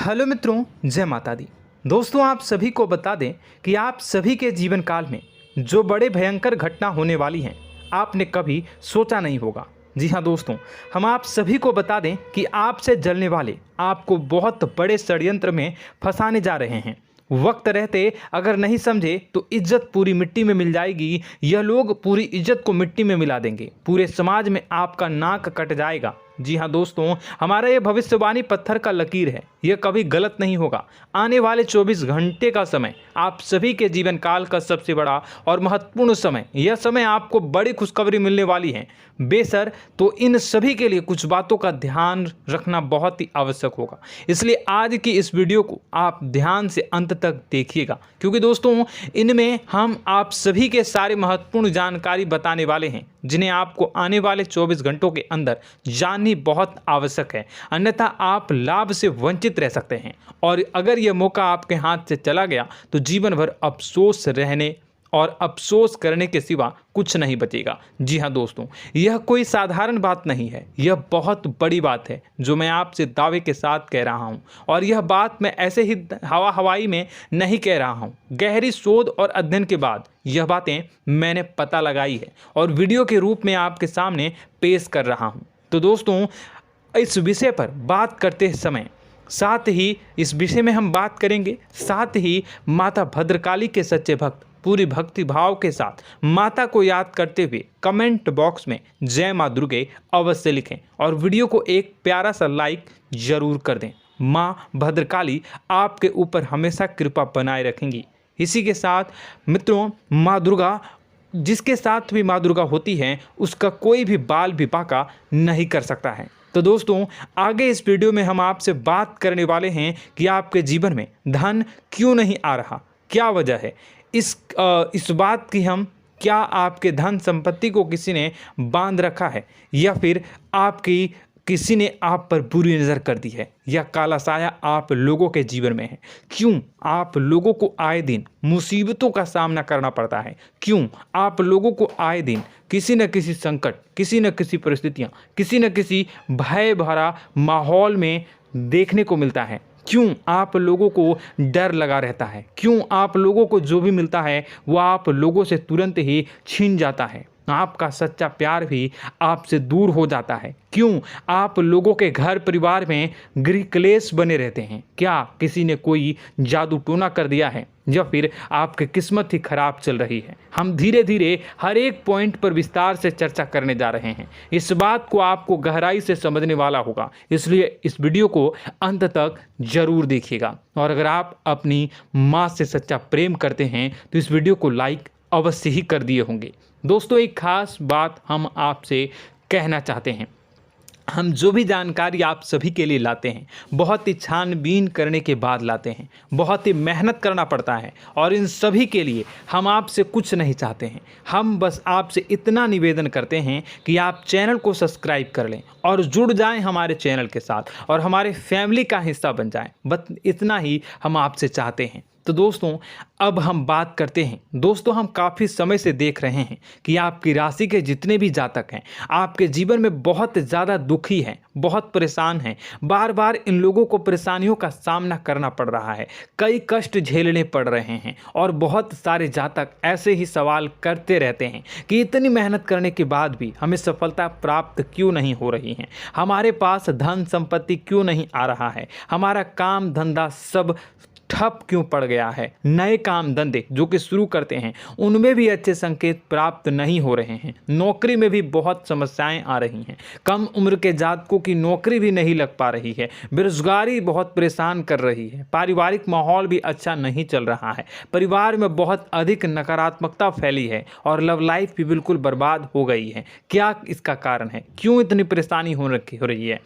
Hello मित्रों, जय माता दी। दोस्तों, आप सभी को बता दें कि आप सभी के जीवन काल में जो बड़े भयंकर घटना होने वाली हैं, आपने कभी सोचा नहीं होगा। जी हाँ दोस्तों, हम आप सभी को बता दें कि आपसे जलने वाले आपको बहुत बड़े षड्यंत्र में फंसाने जा रहे हैं। वक्त रहते अगर नहीं समझे तो इज्जत पूरी मिट्टी में मिल जाएगी। यह लोग पूरी इज्जत को मिट्टी में मिला देंगे। पूरे समाज में आपका नाक कट जाएगा। जी हाँ दोस्तों, हमारा ये भविष्यवाणी पत्थर का लकीर है, यह कभी गलत नहीं होगा। आने वाले 24 घंटे का समय आप सभी के जीवन काल का सबसे बड़ा और महत्वपूर्ण समय। यह समय आपको बड़ी खुशखबरी मिलने वाली है बेसर, तो इन सभी के लिए कुछ बातों का ध्यान रखना बहुत ही आवश्यक होगा। इसलिए आज की इस वीडियो को आप ध्यान से अंत तक देखिएगा, क्योंकि दोस्तों इनमें हम आप सभी के सारे महत्वपूर्ण जानकारी बताने वाले हैं, जिन्हें आपको आने वाले 24 घंटों के अंदर जाननी बहुत आवश्यक है। अन्यथा आप लाभ से वंचित रह सकते हैं, और अगर यह मौका आपके हाथ से चला गया तो जीवन भर अफसोस रहने और अफसोस करने के सिवा कुछ नहीं बचेगा। जी हाँ दोस्तों, यह कोई साधारण बात नहीं है, यह बहुत बड़ी बात है जो मैं आपसे दावे के साथ कह रहा हूँ। और यह बात मैं ऐसे ही हवाई में नहीं कह रहा हूँ। गहरी शोध और अध्ययन के बाद यह बातें मैंने पता लगाई है और वीडियो के रूप में आपके सामने पेश कर रहा हूँ। तो दोस्तों, इस विषय पर बात करते समय साथ ही इस विषय में हम बात करेंगे, साथ ही माता भद्रकाली के सच्चे भक्त पूरी भक्ति भाव के साथ माता को याद करते हुए कमेंट बॉक्स में जय माँ दुर्गे अवश्य लिखें और वीडियो को एक प्यारा सा लाइक जरूर कर दें। माँ भद्रकाली आपके ऊपर हमेशा कृपा बनाए रखेंगी। इसी के साथ मित्रों, माँ दुर्गा, जिसके साथ भी माँ दुर्गा होती हैं, उसका कोई भी बाल भी बांका नहीं कर सकता है। तो दोस्तों, आगे इस वीडियो में हम आपसे बात करने वाले हैं कि आपके जीवन में धन क्यों नहीं आ रहा, क्या वजह है इस बात की। हम क्या आपके धन संपत्ति को किसी ने बांध रखा है, या फिर आपकी किसी ने आप पर बुरी नज़र कर दी है, या काला साया आप लोगों के जीवन में है। क्यों आप लोगों को आए दिन मुसीबतों का सामना करना पड़ता है, क्यों आप लोगों को आए दिन किसी न किसी संकट, किसी न किसी परिस्थितियाँ, किसी न किसी भय भरा माहौल में देखने को मिलता है, क्यों आप लोगों को डर लगा रहता है, क्यों आप लोगों को जो भी मिलता है वो आप लोगों से तुरंत ही छीन जाता है, आपका सच्चा प्यार भी आपसे दूर हो जाता है, क्यों आप लोगों के घर परिवार में गृह क्लेश बने रहते हैं। क्या किसी ने कोई जादू टोना कर दिया है, या फिर आपकी किस्मत ही खराब चल रही है। हम धीरे धीरे हर एक पॉइंट पर विस्तार से चर्चा करने जा रहे हैं। इस बात को आपको गहराई से समझने वाला होगा, इसलिए इस वीडियो को अंत तक जरूर देखिएगा। और अगर आप अपनी माँ से सच्चा प्रेम करते हैं तो इस वीडियो को लाइक अवश्य ही कर दिए होंगे। दोस्तों, एक खास बात हम आपसे कहना चाहते हैं। हम जो भी जानकारी आप सभी के लिए लाते हैं, बहुत ही छानबीन करने के बाद लाते हैं, बहुत ही मेहनत करना पड़ता है, और इन सभी के लिए हम आपसे कुछ नहीं चाहते हैं। हम बस आपसे इतना निवेदन करते हैं कि आप चैनल को सब्सक्राइब कर लें और जुड़ जाएं हमारे चैनल के साथ और हमारे फैमिली का हिस्सा बन जाएं। बस इतना ही हम आपसे चाहते हैं। तो दोस्तों, अब हम बात करते हैं। दोस्तों, हम काफ़ी समय से देख रहे हैं कि आपकी राशि के जितने भी जातक हैं, आपके जीवन में बहुत ज़्यादा दुखी हैं, बहुत परेशान हैं। बार बार इन लोगों को परेशानियों का सामना करना पड़ रहा है, कई कष्ट झेलने पड़ रहे हैं, और बहुत सारे जातक ऐसे ही सवाल करते रहते हैं कि इतनी मेहनत करने के बाद भी हमें सफलता प्राप्त क्यों नहीं हो रही है, हमारे पास धन संपत्ति क्यों नहीं आ रहा है, हमारा काम धंधा सब ठप क्यों पड़ गया है, नए काम धंधे जो कि शुरू करते हैं उनमें भी अच्छे संकेत प्राप्त नहीं हो रहे हैं, नौकरी में भी बहुत समस्याएं आ रही हैं, कम उम्र के जातकों की नौकरी भी नहीं लग पा रही है, बेरोजगारी बहुत परेशान कर रही है, पारिवारिक माहौल भी अच्छा नहीं चल रहा है, परिवार में बहुत अधिक नकारात्मकता फैली है, और लव लाइफ भी बिल्कुल बर्बाद हो गई है। क्या इसका कारण है, क्यों इतनी परेशानी हो रही है?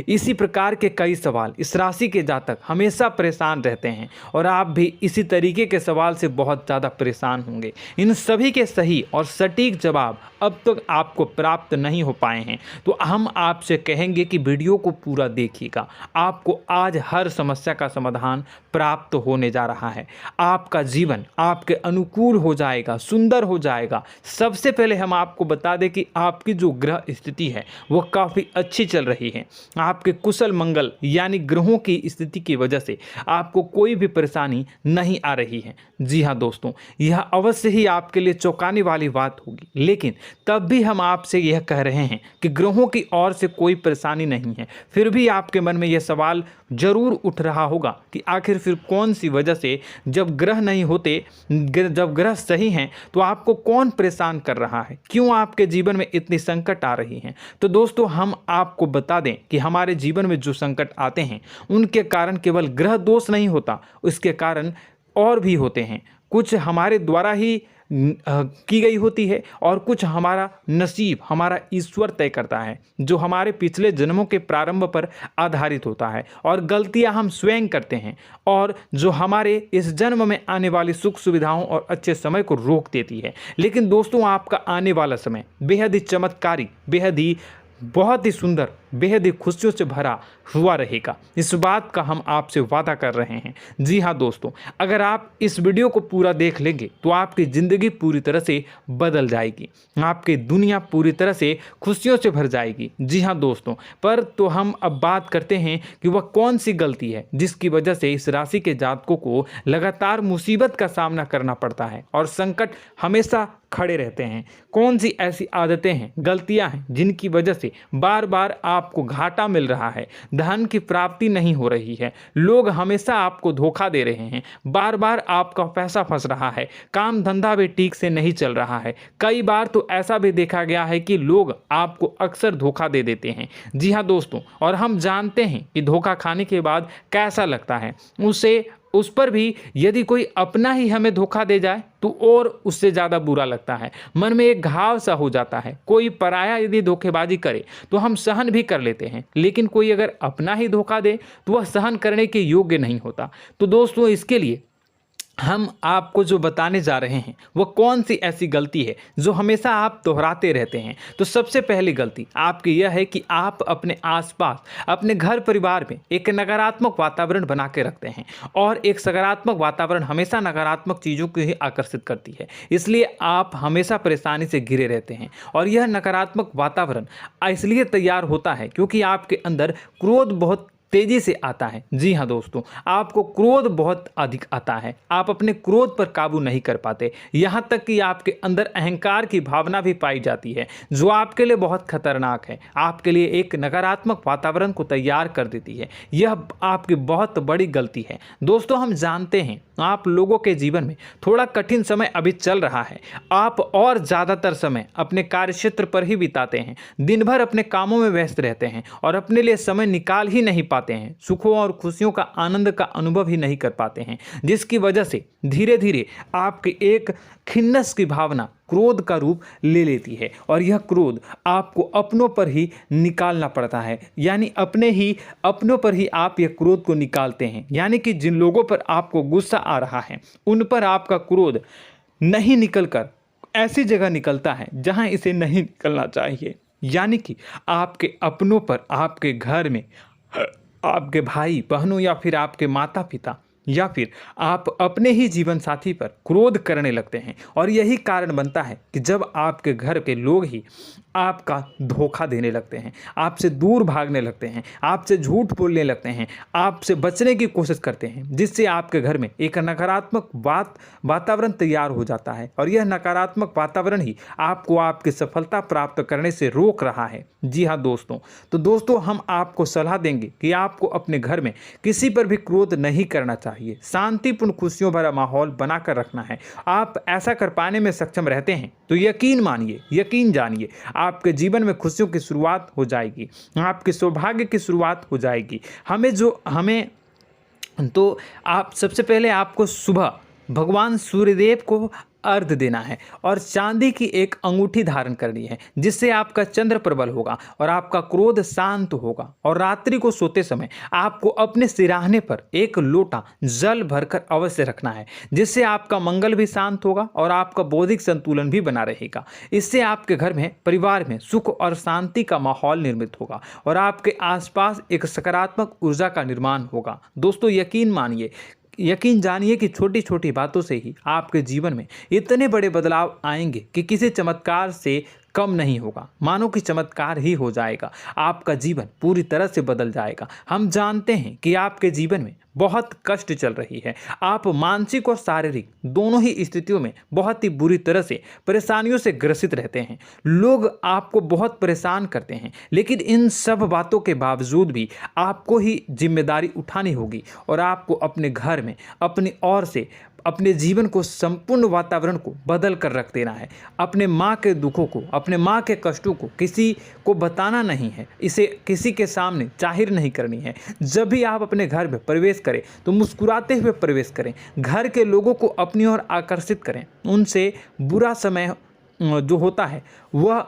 इसी प्रकार के कई सवाल इस राशि के जातक हमेशा परेशान रहते हैं, और आप भी इसी तरीके के सवाल से बहुत ज़्यादा परेशान होंगे। इन सभी के सही और सटीक जवाब अब तक आपको प्राप्त नहीं हो पाए हैं, तो हम आपसे कहेंगे कि वीडियो को पूरा देखिएगा। आपको आज हर समस्या का समाधान प्राप्त होने जा रहा है। आपका जीवन आपके अनुकूल हो जाएगा, सुंदर हो जाएगा। सबसे पहले हम आपको बता दें कि आपकी जो ग्रह स्थिति है वो काफ़ी अच्छी चल रही है। आपके कुशल मंगल यानी ग्रहों की स्थिति की वजह से आपको कोई भी परेशानी नहीं आ रही है। जी हाँ दोस्तों, यह अवश्य ही आपके लिए चौंकाने वाली बात होगी, लेकिन तब भी हम आपसे यह कह रहे हैं कि ग्रहों की ओर से कोई परेशानी नहीं है। फिर भी आपके मन में यह सवाल जरूर उठ रहा होगा कि आखिर फिर कौन सी वजह से, जब ग्रह नहीं होते, जब ग्रह सही हैं, तो आपको कौन परेशान कर रहा है, क्यों आपके जीवन में इतनी संकट आ रही हैं। तो दोस्तों, हम आपको बता दें कि हमारे जीवन में जो संकट आते हैं उनके कारण केवल ग्रह दोष नहीं होता, उसके कारण और भी होते हैं। कुछ हमारे द्वारा ही की गई होती है और कुछ हमारा नसीब, हमारा ईश्वर तय करता है, जो हमारे पिछले जन्मों के प्रारंभ पर आधारित होता है। और गलतियां हम स्वयं करते हैं और जो हमारे इस जन्म में आने वाली सुख सुविधाओं और अच्छे समय को रोक देती है। लेकिन दोस्तों, आपका आने वाला समय बेहद ही चमत्कारी, बेहद ही बहुत ही सुंदर, बेहद ही खुशियों से भरा हुआ रहेगा। इस बात का हम आपसे वादा कर रहे हैं। जी हाँ दोस्तों, अगर आप इस वीडियो को पूरा देख लेंगे तो आपकी ज़िंदगी पूरी तरह से बदल जाएगी, आपकी दुनिया पूरी तरह से खुशियों से भर जाएगी। जी हाँ दोस्तों, पर तो हम अब बात करते हैं कि वह कौन सी गलती है जिसकी वजह से इस राशि के जातकों को लगातार मुसीबत का सामना करना पड़ता है और संकट हमेशा खड़े रहते हैं। कौन सी ऐसी आदतें हैं, गलतियां हैं जिनकी वजह से बार बार आपको घाटा मिल रहा है, धन की प्राप्ति नहीं हो रही है, लोग हमेशा आपको धोखा दे रहे हैं, बार बार आपका पैसा फंस रहा है, काम धंधा भी ठीक से नहीं चल रहा है। कई बार तो ऐसा भी देखा गया है कि लोग आपको अक्सर धोखा दे देते हैं। जी हाँ दोस्तों, और हम जानते हैं कि धोखा खाने के बाद कैसा लगता है। उस पर भी यदि कोई अपना ही हमें धोखा दे जाए तो और उससे ज़्यादा बुरा लगता है, मन में एक घाव सा हो जाता है। कोई पराया यदि धोखेबाजी करे तो हम सहन भी कर लेते हैं, लेकिन कोई अगर अपना ही धोखा दे तो वह सहन करने के योग्य नहीं होता। तो दोस्तों, इसके लिए हम आपको जो बताने जा रहे हैं वो कौन सी ऐसी गलती है जो हमेशा आप दोहराते रहते हैं। तो सबसे पहली गलती आपकी यह है कि आप अपने आसपास, अपने घर परिवार में एक नकारात्मक वातावरण बना के रखते हैं, और एक सकारात्मक वातावरण हमेशा नकारात्मक चीज़ों को ही आकर्षित करती है। इसलिए आप हमेशा परेशानी से घिरे रहते हैं, और यह नकारात्मक वातावरण इसलिए तैयार होता है क्योंकि आपके अंदर क्रोध बहुत तेजी से आता है। जी हाँ दोस्तों, आपको क्रोध बहुत अधिक आता है, आप अपने क्रोध पर काबू नहीं कर पाते, यहाँ तक कि आपके अंदर अहंकार की भावना भी पाई जाती है, जो आपके लिए बहुत खतरनाक है, आपके लिए एक नकारात्मक वातावरण को तैयार कर देती है। यह आपकी बहुत बड़ी गलती है। दोस्तों, हम जानते हैं आप लोगों के जीवन में थोड़ा कठिन समय अभी चल रहा है। आप और ज़्यादातर समय अपने कार्यक्षेत्र पर ही बिताते हैं, दिन भर अपने कामों में व्यस्त रहते हैं और अपने लिए समय निकाल ही नहीं पाते हैं, सुखों और खुशियों का आनंद का अनुभव ही नहीं कर पाते हैं, जिसकी वजह से धीरे धीरे आपकी एक खिन्नस की भावना क्रोध का रूप ले लेती है, और यह क्रोध आपको अपनों पर ही निकालना पड़ता है। यानी अपनों पर ही आप यह क्रोध को निकालते हैं। यानी कि जिन लोगों पर आपको गुस्सा आ रहा है उन पर आपका क्रोध नहीं निकलकर ऐसी जगह निकलता है जहां इसे नहीं निकलना चाहिए। यानी कि आपके अपनों पर, आपके घर में आपके भाई बहनों या फिर आपके माता पिता या फिर आप अपने ही जीवन साथी पर क्रोध करने लगते हैं, और यही कारण बनता है कि जब आपके घर के लोग ही आपका धोखा देने लगते हैं, आपसे दूर भागने लगते हैं, आपसे झूठ बोलने लगते हैं, आपसे बचने की कोशिश करते हैं, जिससे आपके घर में एक नकारात्मक वातावरण तैयार हो जाता है, और यह नकारात्मक वातावरण ही आपको आपकी सफलता प्राप्त करने से रोक रहा है। जी हाँ दोस्तों, तो दोस्तों, हम आपको सलाह देंगे कि आपको अपने घर में किसी पर भी क्रोध नहीं करना चाहिए, शांतिपूर्ण खुशियों भरा माहौल बनाकर रखना है। आप ऐसा कर पाने में सक्षम रहते हैं तो यकीन मानिए, यकीन जानिए, आपके जीवन में खुशियों की शुरुआत हो जाएगी, आपके सौभाग्य की शुरुआत हो जाएगी। आप सबसे पहले आपको सुबह भगवान सूर्यदेव को अर्घ देना है और चांदी की एक अंगूठी धारण करनी है, जिससे आपका चंद्र प्रबल होगा और आपका क्रोध शांत होगा। और रात्रि को सोते समय आपको अपने सिराहने पर एक लोटा जल भरकर अवश्य रखना है, जिससे आपका मंगल भी शांत होगा और आपका बौद्धिक संतुलन भी बना रहेगा। इससे आपके घर में, परिवार में सुख और शांति का माहौल निर्मित होगा और आपके आसपास एक सकारात्मक ऊर्जा का निर्माण होगा। दोस्तों यकीन जानिए कि छोटी छोटी बातों से ही आपके जीवन में इतने बड़े बदलाव आएंगे कि किसी चमत्कार से कम नहीं होगा। मानो कि चमत्कार ही हो जाएगा, आपका जीवन पूरी तरह से बदल जाएगा। हम जानते हैं कि आपके जीवन में बहुत कष्ट चल रही है, आप मानसिक और शारीरिक दोनों ही स्थितियों में बहुत ही बुरी तरह से परेशानियों से ग्रसित रहते हैं। लोग आपको बहुत परेशान करते हैं, लेकिन इन सब बातों के बावजूद भी आपको ही जिम्मेदारी उठानी होगी और आपको अपने घर में अपनी ओर से अपने जीवन को, संपूर्ण वातावरण को बदल कर रख देना है। अपने माँ के दुखों को, अपने माँ के कष्टों को किसी को बताना नहीं है, इसे किसी के सामने जाहिर नहीं करनी है। जब भी आप अपने घर में प्रवेश करें तो मुस्कुराते हुए प्रवेश करें, घर के लोगों को अपनी ओर आकर्षित करें। उनसे बुरा समय जो होता है वह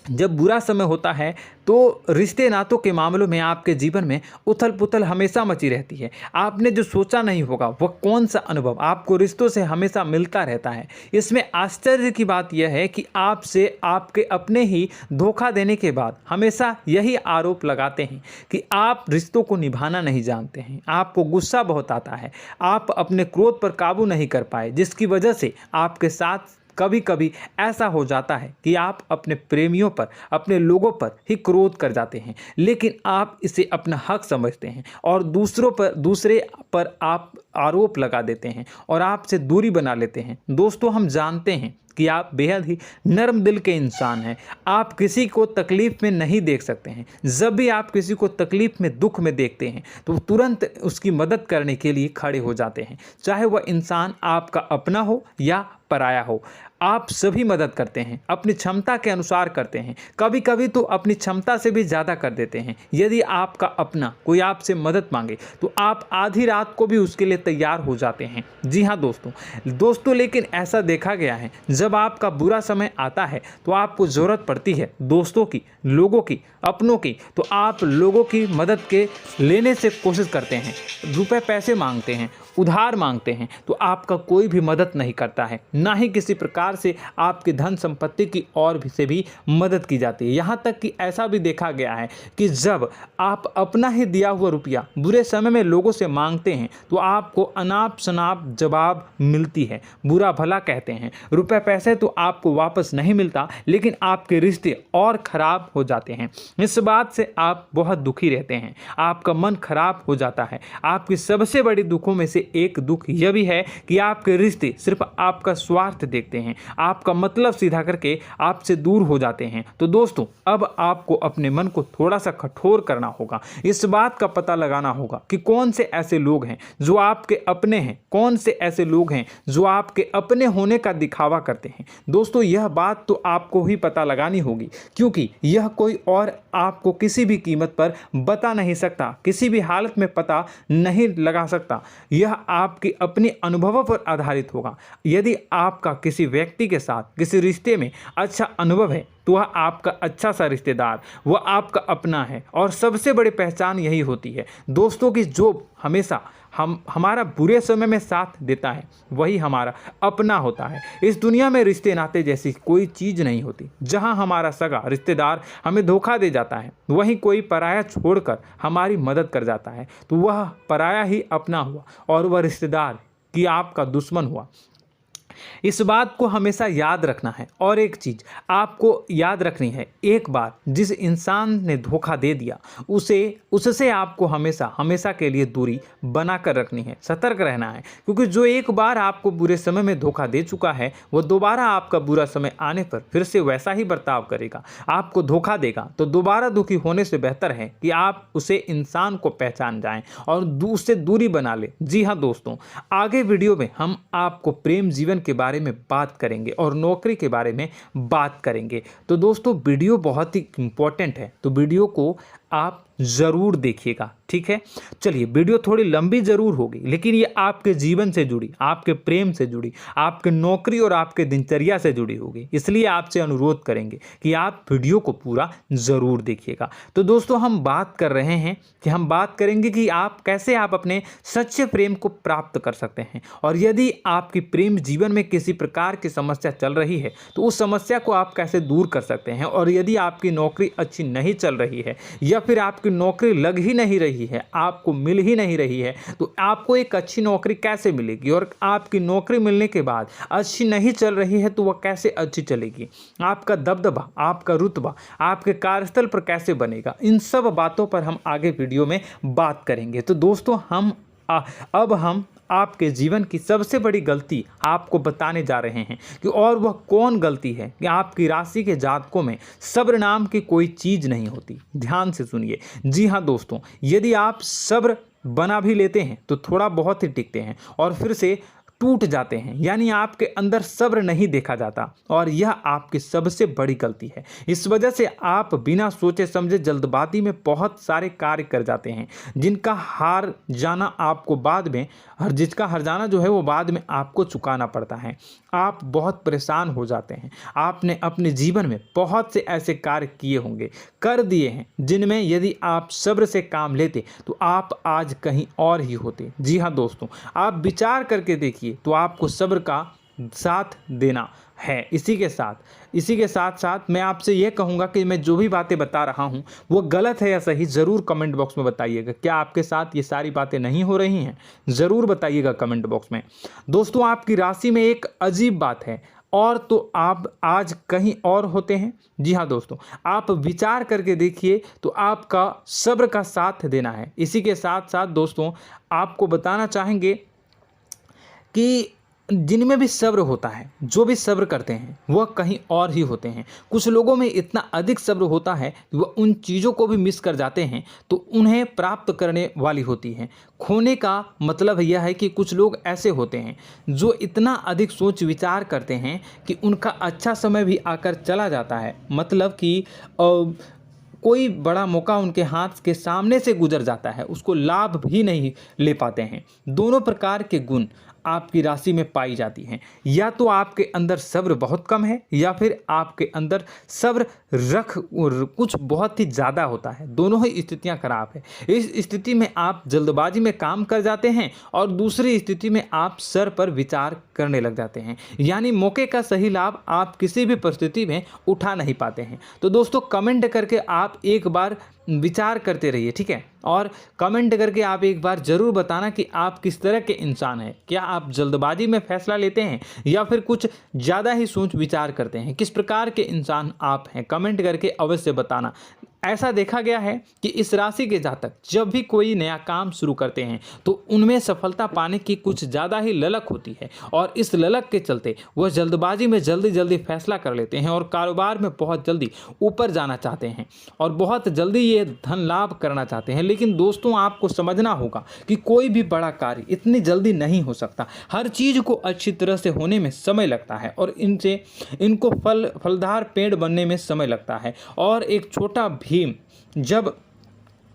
जब बुरा समय होता है तो रिश्ते नातों के मामलों में आपके जीवन में उथल पुथल हमेशा मची रहती है। आपने जो सोचा नहीं होगा वह कौन सा अनुभव आपको रिश्तों से हमेशा मिलता रहता है। इसमें आश्चर्य की बात यह है कि आपसे आपके अपने ही धोखा देने के बाद हमेशा यही आरोप लगाते हैं कि आप रिश्तों को निभाना नहीं जानते हैं, आपको गुस्सा बहुत आता है, आप अपने क्रोध पर काबू नहीं कर पाए, जिसकी वजह से आपके साथ कभी कभी ऐसा हो जाता है कि आप अपने प्रेमियों पर, अपने लोगों पर ही क्रोध कर जाते हैं, लेकिन आप इसे अपना हक समझते हैं और दूसरे पर आप आरोप लगा देते हैं और आपसे दूरी बना लेते हैं। दोस्तों, हम जानते हैं कि आप बेहद ही नर्म दिल के इंसान हैं। आप किसी को तकलीफ़ में नहीं देख सकते हैं। जब भी आप किसी को तकलीफ़ में, दुख में देखते हैं तो तुरंत उसकी मदद करने के लिए खड़े हो जाते हैं, चाहे वह इंसान आपका अपना हो या पराया हो। आप सभी मदद करते हैं, अपनी क्षमता के अनुसार करते हैं, कभी कभी तो अपनी क्षमता से भी ज़्यादा कर देते हैं। यदि आपका अपना कोई आपसे मदद मांगे तो आप आधी रात को भी उसके लिए तैयार हो जाते हैं। जी हाँ दोस्तों, लेकिन ऐसा देखा गया है, जब आपका बुरा समय आता है तो आपको ज़रूरत पड़ती है दोस्तों की, लोगों की, अपनों की, तो आप लोगों की मदद के लेने से कोशिश करते हैं, रुपए पैसे मांगते हैं, उधार मांगते हैं, तो आपका कोई भी मदद नहीं करता है, ना ही किसी प्रकार से आपकी धन संपत्ति की और भी से भी मदद की जाती है। यहाँ तक कि ऐसा भी देखा गया है कि जब आप अपना ही दिया हुआ रुपया बुरे समय में लोगों से मांगते हैं तो आपको अनाप शनाप जवाब मिलती है, बुरा भला कहते हैं। रुपए पैसे तो आपको वापस नहीं मिलता, लेकिन आपके रिश्ते और खराब हो जाते हैं। इस बात से आप बहुत दुखी रहते हैं, आपका मन खराब हो जाता है। आपकी सबसे बड़ी दुखों में से एक दुख यह भी है कि आपके रिश्ते सिर्फ आपका स्वार्थ देखते हैं, आपका मतलब सीधा करके आपसे दूर हो जाते हैं। तो दोस्तों, अब आपको अपने मन को थोड़ा सा कठोर करना होगा, इस बात का पता लगाना होगा कि कौन से ऐसे लोग हैं जो आपके अपने हैं, कौन से ऐसे लोग हैं जो आपके अपने होने का दिखावा करते हैं। दोस्तों, यह बात तो आपको ही पता लगानी होगी, क्योंकि यह कोई और आपको किसी भी कीमत पर बता नहीं सकता, किसी भी हालत में पता नहीं लगा सकता। यह आपके अपने अनुभवों पर आधारित होगा। यदि आपका किसी व्यक्ति के साथ किसी रिश्ते में अच्छा अनुभव है तो वह आपका अच्छा सा रिश्तेदार, वह आपका अपना है। और सबसे बड़ी पहचान यही होती है दोस्तों की जो हमेशा हमारा बुरे समय में साथ देता है वही हमारा अपना होता है। इस दुनिया में रिश्ते नाते जैसी कोई चीज़ नहीं होती। जहां हमारा सगा रिश्तेदार हमें धोखा दे जाता है, वहीं कोई पराया छोड़कर हमारी मदद कर जाता है तो वह पराया ही अपना हुआ और वह रिश्तेदार की आपका दुश्मन हुआ। इस बात को हमेशा याद रखना है। और एक चीज़ आपको याद रखनी है, एक बार जिस इंसान ने धोखा दे दिया उससे आपको हमेशा के लिए दूरी बना कर रखनी है, सतर्क रहना है। क्योंकि जो एक बार आपको बुरे समय में धोखा दे चुका है वो दोबारा आपका बुरा समय आने पर फिर से वैसा ही बर्ताव करेगा, आपको धोखा देगा। तो दोबारा दुखी होने से बेहतर है कि आप उसे इंसान को पहचान जाएं और उससे दूरी बना लें। जी हाँ दोस्तों, आगे वीडियो में हम आपको प्रेम जीवन के बारे में बात करेंगे और नौकरी के बारे में बात करेंगे। तो दोस्तों, वीडियो बहुत ही इम्पोर्टेंट है, तो वीडियो को आप ज़रूर देखिएगा, ठीक है। चलिए, वीडियो थोड़ी लंबी ज़रूर होगी, लेकिन ये आपके जीवन से जुड़ी, आपके प्रेम से जुड़ी, आपके नौकरी और आपके दिनचर्या से जुड़ी होगी, इसलिए आपसे अनुरोध करेंगे कि आप वीडियो को पूरा ज़रूर देखिएगा। तो दोस्तों, हम बात कर रहे हैं कि हम बात करेंगे कि आप कैसे आप अपने सच्चे प्रेम को प्राप्त कर सकते हैं, और यदि आपकी प्रेम जीवन में किसी प्रकार की समस्या चल रही है तो उस समस्या को आप कैसे दूर कर सकते हैं, और यदि आपकी नौकरी अच्छी नहीं चल रही है या फिर आपकी नौकरी लग ही नहीं रही है, आपको मिल ही नहीं रही है, तो आपको एक अच्छी नौकरी कैसे मिलेगी, और आपकी नौकरी मिलने के बाद अच्छी नहीं चल रही है तो वह कैसे अच्छी चलेगी, आपका दबदबा, आपका रुतबा आपके कार्यस्थल पर कैसे बनेगा, इन सब बातों पर हम आगे वीडियो में बात करेंगे। तो दोस्तों, अब हम आपके जीवन की सबसे बड़ी गलती आपको बताने जा रहे हैं कि और वह कौन गलती है कि आपकी राशि के जातकों में सब्र नाम की कोई चीज़ नहीं होती। ध्यान से सुनिए। जी हाँ दोस्तों, यदि आप सब्र बना भी लेते हैं तो थोड़ा बहुत ही टिकते हैं और फिर से टूट जाते हैं, यानी आपके अंदर सब्र नहीं देखा जाता, और यह आपकी सबसे बड़ी गलती है। इस वजह से आप बिना सोचे समझे जल्दबाजी में बहुत सारे कार्य कर जाते हैं, जिनका हार जाना आपको बाद में जिसका हर जाना जो है वो बाद में आपको चुकाना पड़ता है। आप बहुत परेशान हो जाते हैं। आपने अपने जीवन में बहुत से ऐसे कार्य किए होंगे, कर दिए हैं, जिनमें यदि आप सब्र से काम लेते तो आप आज कहीं और ही होते। जी हाँ दोस्तों, आप विचार करके देखिए तो आपको सब्र का साथ देना है। इसी के साथ साथ मैं आपसे ये कहूँगा कि मैं जो भी बातें बता रहा हूँ वो गलत है या सही, ज़रूर कमेंट बॉक्स में बताइएगा। क्या आपके साथ ये सारी बातें नहीं हो रही हैं? ज़रूर बताइएगा कमेंट बॉक्स में। दोस्तों, आपकी राशि में एक अजीब बात है, और तो आप आज कहीं और होते हैं। जी हाँ दोस्तों, आप विचार करके देखिए तो आपका सब्र का साथ देना है। इसी के साथ साथ दोस्तों, आपको बताना चाहेंगे कि जिनमें भी सब्र होता है, जो भी सब्र करते हैं वह कहीं और ही होते हैं। कुछ लोगों में इतना अधिक सब्र होता है कि वह उन चीज़ों को भी मिस कर जाते हैं तो उन्हें प्राप्त करने वाली होती हैं। खोने का मतलब यह है कि कुछ लोग ऐसे होते हैं जो इतना अधिक सोच विचार करते हैं कि उनका अच्छा समय भी आकर चला जाता है, मतलब कि कोई बड़ा मौका उनके हाथ के सामने से गुजर जाता है, उसको लाभ भी नहीं ले पाते हैं। दोनों प्रकार के गुण आपकी राशि में पाई जाती हैं। या तो आपके अंदर सब्र बहुत कम है या फिर आपके अंदर सब्र कुछ बहुत ही ज़्यादा होता है। दोनों ही स्थितियां खराब है। इस स्थिति में आप जल्दबाजी में काम कर जाते हैं और दूसरी स्थिति में आप सर पर विचार करने लग जाते हैं, यानी मौके का सही लाभ आप किसी भी परिस्थिति में उठा नहीं पाते हैं। तो दोस्तों, कमेंट करके आप एक बार विचार करते रहिए, ठीक है, और कमेंट करके आप एक बार ज़रूर बताना कि आप किस तरह के इंसान हैं। क्या आप जल्दबाजी में फैसला लेते हैं या फिर कुछ ज़्यादा ही सोच विचार करते हैं? किस प्रकार के इंसान आप हैं, कमेंट करके अवश्य बताना। ऐसा देखा गया है कि इस राशि के जातक जब भी कोई नया काम शुरू करते हैं तो उनमें सफलता पाने की कुछ ज़्यादा ही ललक होती है, और इस ललक के चलते वह जल्दबाजी में जल्दी फैसला कर लेते हैं और कारोबार में बहुत जल्दी ऊपर जाना चाहते हैं और बहुत जल्दी ये धन लाभ करना चाहते हैं। लेकिन दोस्तों, आपको समझना होगा कि कोई भी बड़ा कार्य इतनी जल्दी नहीं हो सकता। हर चीज़ को अच्छी तरह से होने में समय लगता है और इनको फलदार पेड़ बनने में समय लगता है। और एक छोटा भीम जब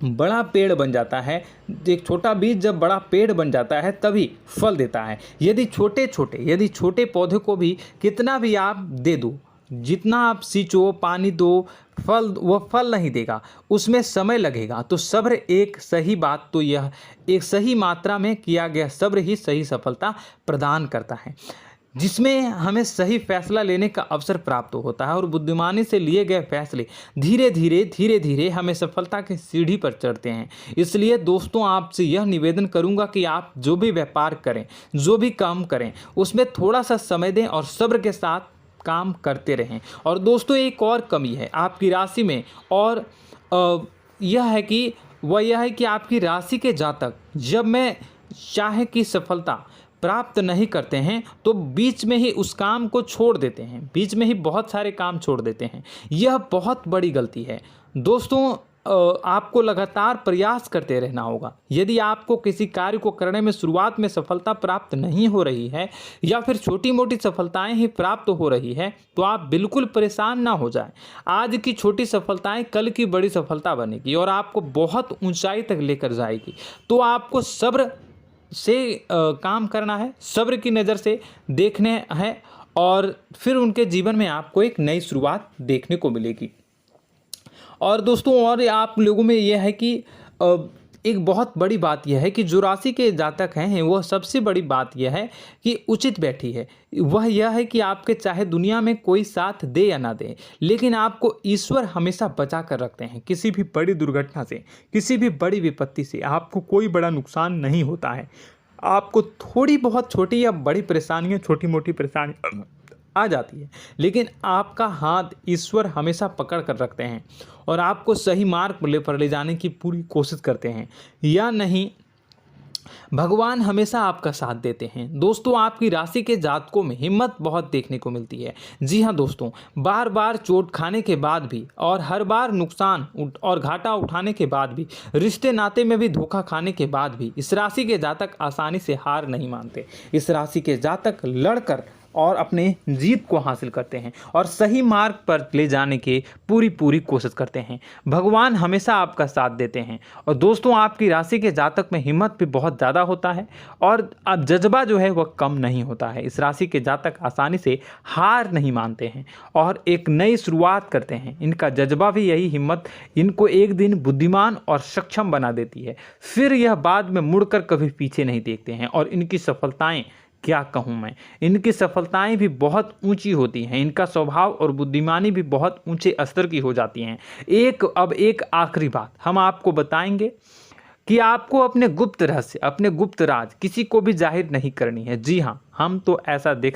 बड़ा पेड़ बन जाता है, एक छोटा बीज जब बड़ा पेड़ बन जाता है तभी फल देता है। यदि छोटे पौधे को भी कितना भी आप दे दो, जितना आप सींचो, पानी दो, वह फल नहीं देगा, उसमें समय लगेगा। तो सब्र एक सही बात, तो यह एक सही मात्रा में किया गया सब्र ही सही सफलता प्रदान करता है, जिसमें हमें सही फैसला लेने का अवसर प्राप्त होता है और बुद्धिमानी से लिए गए फैसले धीरे धीरे हमें सफलता की सीढ़ी पर चढ़ते हैं। इसलिए दोस्तों, आपसे यह निवेदन करूंगा कि आप जो भी व्यापार करें, जो भी काम करें, उसमें थोड़ा सा समय दें और सब्र के साथ काम करते रहें। और दोस्तों, एक और कमी है आपकी राशि में, और यह है कि आपकी राशि के जातक जब मैं चाहे कि सफलता प्राप्त नहीं करते हैं तो बीच में ही उस काम को छोड़ देते हैं, बीच में ही बहुत सारे काम छोड़ देते हैं। यह बहुत बड़ी गलती है दोस्तों। आपको लगातार प्रयास करते रहना होगा। यदि आपको किसी कार्य को करने में शुरुआत में सफलता प्राप्त नहीं हो रही है या फिर छोटी मोटी सफलताएं ही प्राप्त हो रही है तो आप बिल्कुल परेशान ना हो जाएं। आज की छोटी सफलताएं कल की बड़ी सफलता बनेगी और आपको बहुत ऊंचाई तक लेकर जाएगी। तो आपको सब्र से काम करना है, सब्र की नज़र से देखने हैं और फिर उनके जीवन में आपको एक नई शुरुआत देखने को मिलेगी। और दोस्तों और आप लोगों में यह है कि एक बहुत बड़ी बात यह है कि जो राशि के जातक हैं वह सबसे बड़ी बात यह है कि उचित बैठी है। वह यह है कि आपके चाहे दुनिया में कोई साथ दे या ना दे, लेकिन आपको ईश्वर हमेशा बचा कर रखते हैं। किसी भी बड़ी दुर्घटना से, किसी भी बड़ी विपत्ति से आपको कोई बड़ा नुकसान नहीं होता है। आपको थोड़ी बहुत छोटी या बड़ी परेशानियाँ, छोटी मोटी परेशानी आ जाती है, लेकिन आपका हाथ ईश्वर हमेशा पकड़ कर रखते हैं और आपको सही मार्ग पर ले जाने की पूरी कोशिश करते हैं। या नहीं, भगवान हमेशा आपका साथ देते हैं। दोस्तों आपकी राशि के जातकों में हिम्मत बहुत देखने को मिलती है। जी हाँ दोस्तों, बार बार चोट खाने के बाद भी और हर बार नुकसान और घाटा उठाने के बाद भी, रिश्ते नाते में भी धोखा खाने के बाद भी इस राशि के जातक आसानी से हार नहीं मानते। इस राशि के जातक लड़कर और अपने जीत को हासिल करते हैं और सही मार्ग पर ले जाने की पूरी कोशिश करते हैं। भगवान हमेशा आपका साथ देते हैं। और दोस्तों आपकी राशि के जातक में हिम्मत भी बहुत ज़्यादा होता है और अब जज्बा जो है वह कम नहीं होता है। इस राशि के जातक आसानी से हार नहीं मानते हैं और एक नई शुरुआत करते हैं। इनका जज्बा भी, यही हिम्मत इनको एक दिन बुद्धिमान और सक्षम बना देती है। फिर यह बाद में मुड़कर कभी पीछे नहीं देखते हैं और इनकी सफलताएं, क्या कहूँ मैं, इनकी सफलताएं भी बहुत ऊंची होती हैं। इनका स्वभाव और बुद्धिमानी भी बहुत ऊंचे स्तर की हो जाती हैं। अब एक आखिरी बात हम आपको बताएंगे कि आपको अपने गुप्त रहस्य, अपने गुप्त राज किसी को भी जाहिर नहीं करनी है। जी हाँ, हम तो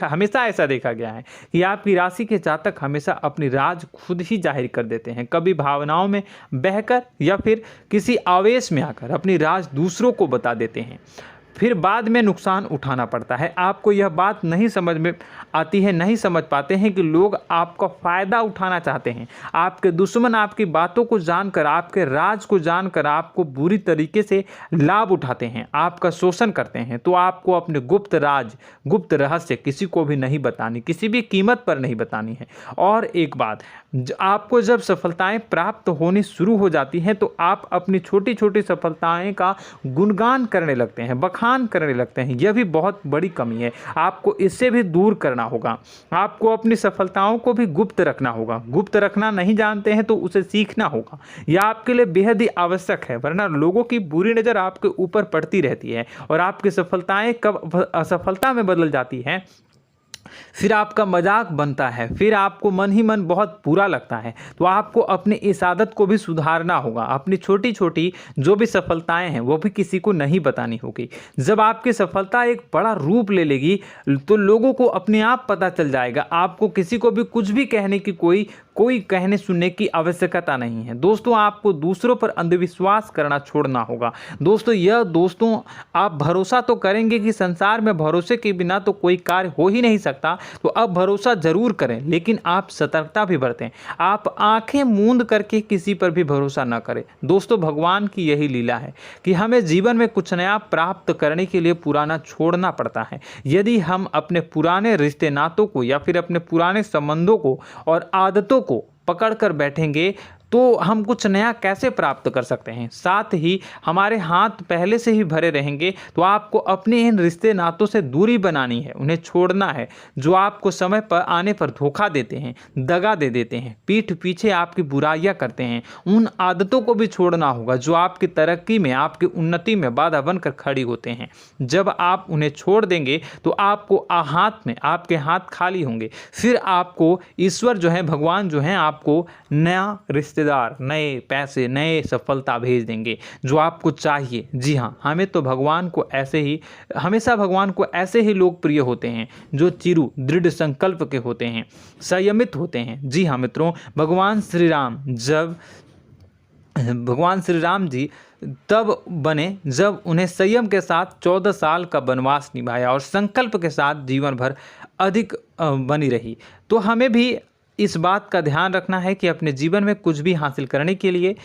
हमेशा ऐसा देखा गया है कि आपकी राशि के जातक हमेशा अपनी राज खुद ही जाहिर कर देते हैं। कभी भावनाओं में बहकर या फिर किसी आवेश में आकर अपनी राज दूसरों को बता देते हैं, फिर बाद में नुकसान उठाना पड़ता है। आपको यह बात नहीं समझ में आती है, नहीं समझ पाते हैं कि लोग आपका फ़ायदा उठाना चाहते हैं। आपके दुश्मन आपकी बातों को जानकर, आपके राज को जानकर आपको बुरी तरीके से लाभ उठाते हैं, आपका शोषण करते हैं। तो आपको अपने गुप्त राज, गुप्त रहस्य किसी को भी नहीं बतानी, किसी भी कीमत पर नहीं बतानी है। और एक बात, आपको जब सफलताएं प्राप्त होनी शुरू हो जाती हैं तो आप अपनी छोटी छोटी सफलताएं का गुणगान करने लगते हैं, बखान करने लगते हैं। यह भी बहुत बड़ी कमी है, आपको इससे भी दूर करना होगा। आपको अपनी सफलताओं को भी गुप्त रखना होगा। गुप्त रखना नहीं जानते हैं तो उसे सीखना होगा। यह आपके लिए बेहद ही आवश्यक है, वरना लोगों की बुरी नज़र आपके ऊपर पड़ती रहती है और आपकी सफलताएं कब असफलता में बदल जाती हैं, फिर आपका मजाक बनता है, फिर आपको मन ही मन बहुत बुरा लगता है। तो आपको अपनी इस आदत को भी सुधारना होगा। अपनी छोटी छोटी जो भी सफलताएं हैं वो भी किसी को नहीं बतानी होगी। जब आपकी सफलता एक बड़ा रूप ले लेगी तो लोगों को अपने आप पता चल जाएगा। आपको किसी को भी कुछ भी कहने की कोई कहने सुनने की आवश्यकता नहीं है। दोस्तों आपको दूसरों पर अंधविश्वास करना छोड़ना होगा। दोस्तों आप भरोसा तो करेंगे कि संसार में भरोसे के बिना तो कोई कार्य हो ही नहीं सकता, तो अब भरोसा जरूर करें, लेकिन आप सतर्कता भी बरतें। आप आंखें मूंद करके किसी पर भी भरोसा न करें। दोस्तों भगवान की यही लीला है कि हमें जीवन में कुछ नया प्राप्त करने के लिए पुराना छोड़ना पड़ता है। यदि हम अपने पुराने रिश्ते नातों को या फिर अपने पुराने संबंधों को और आदतों को पकड़ कर बैठेंगे तो हम कुछ नया कैसे प्राप्त कर सकते हैं। साथ ही हमारे हाथ पहले से ही भरे रहेंगे। तो आपको अपने इन रिश्ते नातों से दूरी बनानी है, उन्हें छोड़ना है। जो आपको समय पर आने पर धोखा देते हैं, दगा दे देते हैं, पीठ पीछे आपकी बुराइयां करते हैं, उन आदतों को भी छोड़ना होगा जो आपकी तरक्की में, आपकी उन्नति में बाधा बनकर खड़ी होते हैं। जब आप उन्हें छोड़ देंगे तो आपको आपके हाथ खाली होंगे। फिर आपको ईश्वर जो है, भगवान जो है, आपको नया रिश्तेदार, नए पैसे, नए सफलता भेज देंगे जो आपको चाहिए। जी हाँ, हमेशा भगवान को ऐसे ही लोग प्रिय होते हैं जो चिरु दृढ़ संकल्प के होते हैं, संयमित होते हैं। जी हाँ मित्रों, भगवान श्री राम जी तब बने जब उन्हें संयम के साथ 14 साल का वनवास निभाया और संकल्प के साथ जीवन भर अधिक बनी रही। तो हमें भी इस बात का ध्यान रखना है कि अपने जीवन में कुछ भी हासिल करने के लिए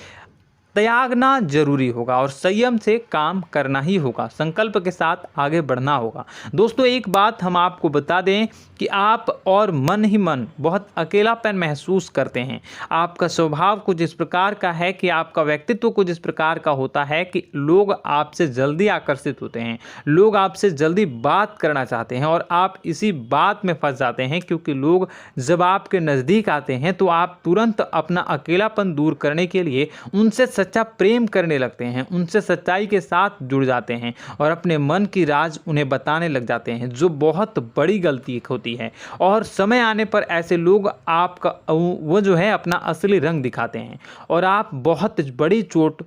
त्यागना जरूरी होगा और संयम से काम करना ही होगा, संकल्प के साथ आगे बढ़ना होगा। दोस्तों एक बात हम आपको बता दें कि आप और मन ही मन बहुत अकेलापन महसूस करते हैं। आपका स्वभाव कुछ इस प्रकार का है कि आपका व्यक्तित्व कुछ इस प्रकार का होता है कि लोग आपसे जल्दी आकर्षित होते हैं, लोग आपसे जल्दी बात करना चाहते हैं और आप इसी बात में फंस जाते हैं, क्योंकि लोग जब आपके नज़दीक आते हैं तो आप तुरंत अपना अकेलापन दूर करने के लिए उनसे सच्चा प्रेम करने लगते हैं, उनसे सच्चाई के साथ जुड़ जाते हैं और अपने मन की राज उन्हें बताने लग जाते हैं, जो बहुत बड़ी गलती होती है। और समय आने पर ऐसे लोग आपका वो जो है अपना असली रंग दिखाते हैं और आप बहुत बड़ी चोट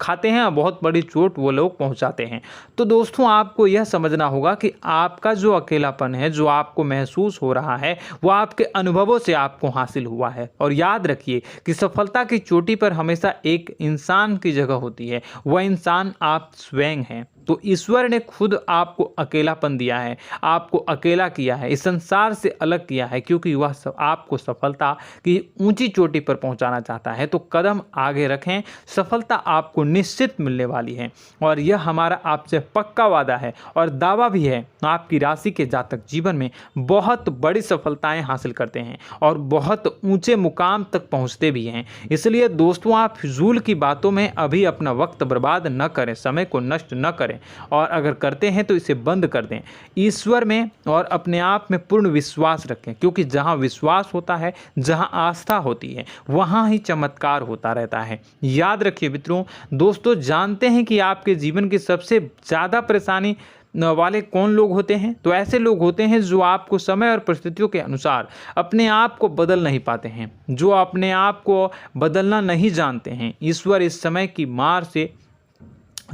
खाते हैं और बहुत बड़ी चोट वो लोग पहुंचाते हैं। तो दोस्तों आपको यह समझना होगा कि आपका जो अकेलापन है, जो आपको महसूस हो रहा है, वो आपके अनुभवों से आपको हासिल हुआ है। और याद रखिए कि सफलता की चोटी पर हमेशा एक इंसान की जगह होती है, वह इंसान आप स्वयं हैं। तो ईश्वर ने खुद आपको अकेलापन दिया है, आपको अकेला किया है, इस संसार से अलग किया है, क्योंकि वह आपको सफलता की ऊंची चोटी पर पहुंचाना चाहता है। तो कदम आगे रखें, सफलता आपको निश्चित मिलने वाली है और यह हमारा आपसे पक्का वादा है और दावा भी है। आपकी राशि के जातक जीवन में बहुत बड़ी सफलताएं हासिल करते हैं और बहुत ऊंचे मुकाम तक पहुंचते भी हैं। इसलिए दोस्तों आप फिजूल की बातों में अभी अपना वक्त बर्बाद न करें, समय को नष्ट न करें और अगर करते हैं तो इसे बंद कर दें। ईश्वर में और अपने आप में पूर्ण विश्वास रखें, क्योंकि जहां विश्वास होता है, जहां आस्था होती है, वहां ही चमत्कार होता रहता है। याद रखिए मित्रों, दोस्तों जानते हैं कि आपके जीवन की सबसे ज़्यादा परेशानी वाले कौन लोग होते हैं? तो ऐसे लोग होते हैं जो आपको समय और परिस्थितियों के अनुसार अपने आप को बदल नहीं पाते हैं, जो अपने आप को बदलना नहीं जानते हैं। ईश्वर इस समय की मार से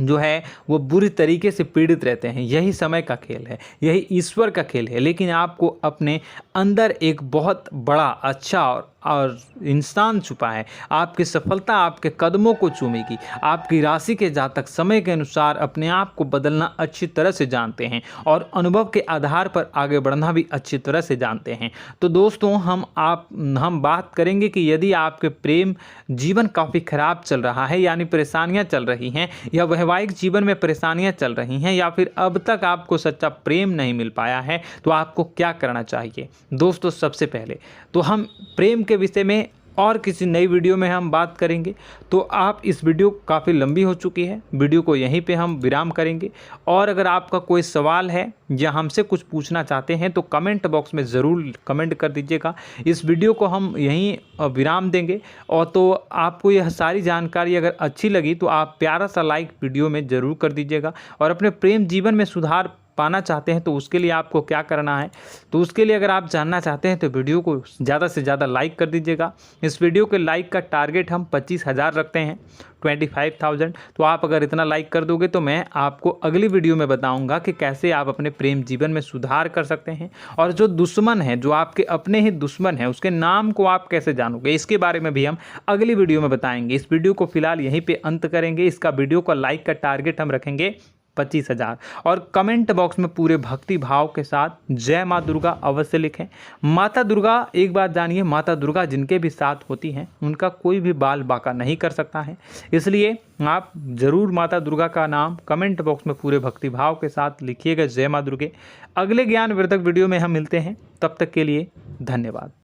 जो है वो बुरी तरीके से पीड़ित रहते हैं। यही समय का खेल है, यही ईश्वर का खेल है। लेकिन आपको अपने अंदर एक बहुत बड़ा अच्छा और इंसान छुपा है। आपकी सफलता आपके कदमों को चूमेगी। आपकी राशि के जातक समय के अनुसार अपने आप को बदलना अच्छी तरह से जानते हैं और अनुभव के आधार पर आगे बढ़ना भी अच्छी तरह से जानते हैं। तो दोस्तों हम बात करेंगे कि यदि आपके प्रेम जीवन काफ़ी खराब चल रहा है, यानी परेशानियां चल रही हैं, या वैवाहिक जीवन में परेशानियां चल रही हैं, या फिर अब तक आपको सच्चा प्रेम नहीं मिल पाया है, तो आपको क्या करना चाहिए? दोस्तों सबसे पहले तो हम प्रेम के विषय में और किसी नई वीडियो में हम बात करेंगे। तो आप इस वीडियो काफ़ी लंबी हो चुकी है, वीडियो को यहीं पे हम विराम करेंगे। और अगर आपका कोई सवाल है या हमसे कुछ पूछना चाहते हैं तो कमेंट बॉक्स में ज़रूर कमेंट कर दीजिएगा। इस वीडियो को हम यहीं विराम देंगे। और तो आपको यह सारी जानकारी अगर अच्छी लगी तो आप प्यारा सा लाइक वीडियो में ज़रूर कर दीजिएगा। और अपने प्रेम जीवन में सुधार पाना चाहते हैं तो उसके लिए आपको क्या करना है, तो उसके लिए अगर आप जानना चाहते हैं तो वीडियो को ज़्यादा से ज़्यादा लाइक कर दीजिएगा। इस वीडियो के लाइक का टारगेट हम 25,000 रखते हैं, 25,000। तो आप अगर इतना लाइक कर दोगे तो मैं आपको अगली वीडियो में बताऊंगा कि कैसे आप अपने प्रेम जीवन में सुधार कर सकते हैं। और जो दुश्मन है, जो आपके अपने ही दुश्मन है, उसके नाम को आप कैसे जानोगे, इसके बारे में भी हम अगली वीडियो में बताएंगे। इस वीडियो को फिलहाल यहीं पर अंत करेंगे। इसका वीडियो का लाइक का टारगेट हम रखेंगे 25,000। और कमेंट बॉक्स में पूरे भक्ति भाव के साथ जय माँ दुर्गा अवश्य लिखें। माता दुर्गा, एक बात जानिए, माता दुर्गा जिनके भी साथ होती हैं उनका कोई भी बाल बाका नहीं कर सकता है। इसलिए आप ज़रूर माता दुर्गा का नाम कमेंट बॉक्स में पूरे भक्ति भाव के साथ लिखिएगा, जय माँ दुर्गे। अगले ज्ञानवर्धक वीडियो में हम मिलते हैं, तब तक के लिए धन्यवाद।